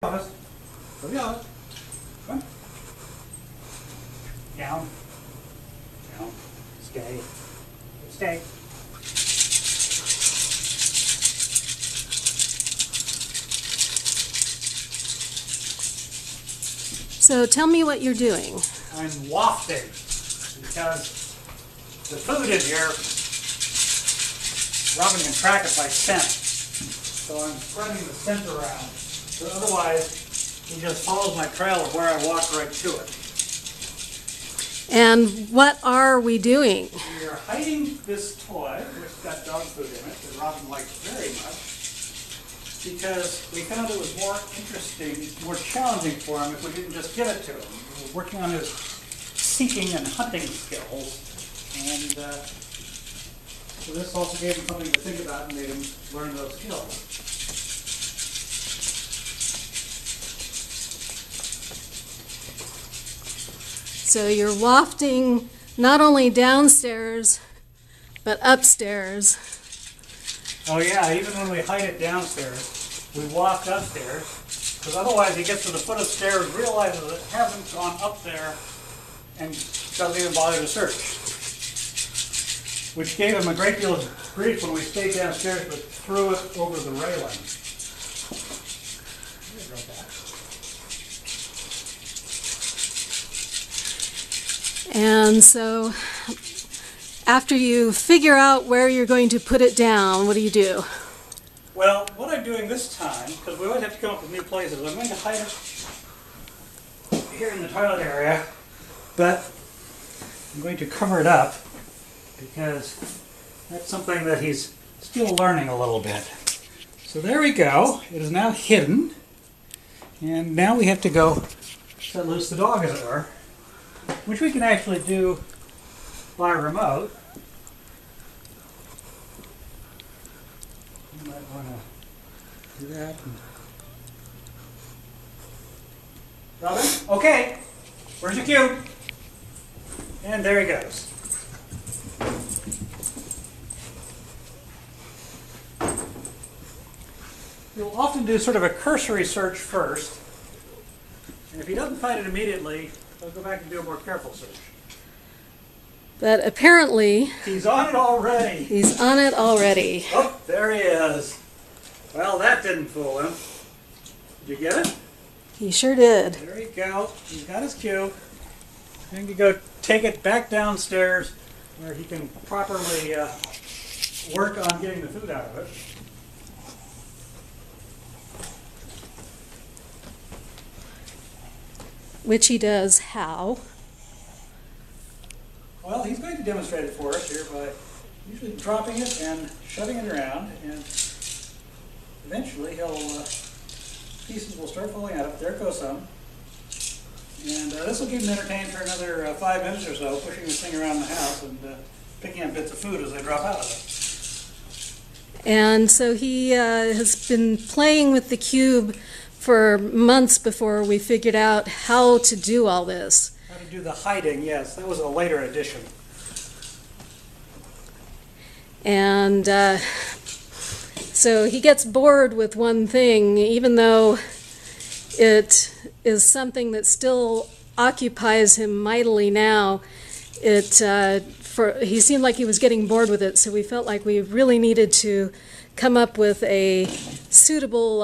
Office. Go to the office. Come on. Down. Down. Stay. Stay. So tell me what you're doing. I'm wafting because the food in here, Robin can track it by scent. So I'm spreading the scent around. But otherwise, he just follows my trail of where I walk right to it. And what are we doing? We are hiding this toy, which got dog food in it, that Robin likes very much, because we found it was more interesting, more challenging for him if we didn't just give it to him. We were working on his seeking and hunting skills, and so this also gave him something to think about and made him learn those skills. So you're wafting not only downstairs, but upstairs. Oh yeah, even when we hide it downstairs, we waft upstairs, because otherwise he gets to the foot of the stairs, realizes it hasn't gone up there, and doesn't even bother to search. Which gave him a great deal of grief when we stayed downstairs, but threw it over the railing. And so after you figure out where you're going to put it down, what do you do? Well, what I'm doing this time, because we always have to come up with new places, I'm going to hide it here in the toilet area, but I'm going to cover it up because that's something that he's still learning a little bit. So there we go. It is now hidden, and now we have to go set loose the dog, as it were, which we can actually do by remote. You might want to do that. Robin? Okay. Where's your cube? And there he goes. You'll often do sort of a cursory search first. And if he doesn't find it immediately, he'll go back and do a more careful search. But apparently, He's on it already. he's on it already. Oh, there he is. Well, that didn't fool him. Did you get it? He sure did. There you go. He's got his cue. And you go take it back downstairs where he can properly work on getting the food out of it. Which he does how? Well, he's going to demonstrate it for us here by usually dropping it and shoving it around, and eventually pieces will start falling out. There goes some. And this will keep him entertained for another 5 minutes or so, pushing this thing around the house and picking up bits of food as they drop out of it. And so he has been playing with the cube for months before we figured out how to do all this. How to do the hiding, yes. That was a later addition. And so he gets bored with one thing, even though it is something that still occupies him mightily now. He seemed like he was getting bored with it, so we felt like we really needed to come up with a suitable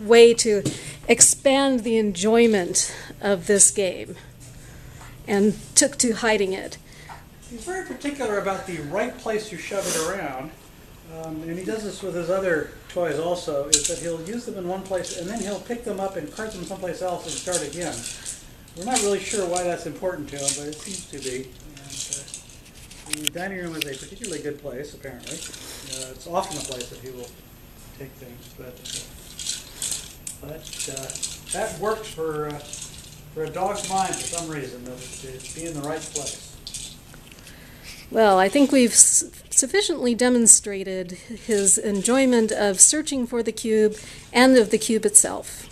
way to expand the enjoyment of this game, and took to hiding it. He's very particular about the right place you shove it around, and he does this with his other toys also, is that he'll use them in one place and then he'll pick them up and cart them someplace else and start again. We're not really sure why that's important to him, but it seems to be. And the dining room is a particularly good place, apparently. It's often a place that he will take things, but that works for a dog's mind for some reason, to be in the right place. Well, I think we've sufficiently demonstrated his enjoyment of searching for the cube and of the cube itself.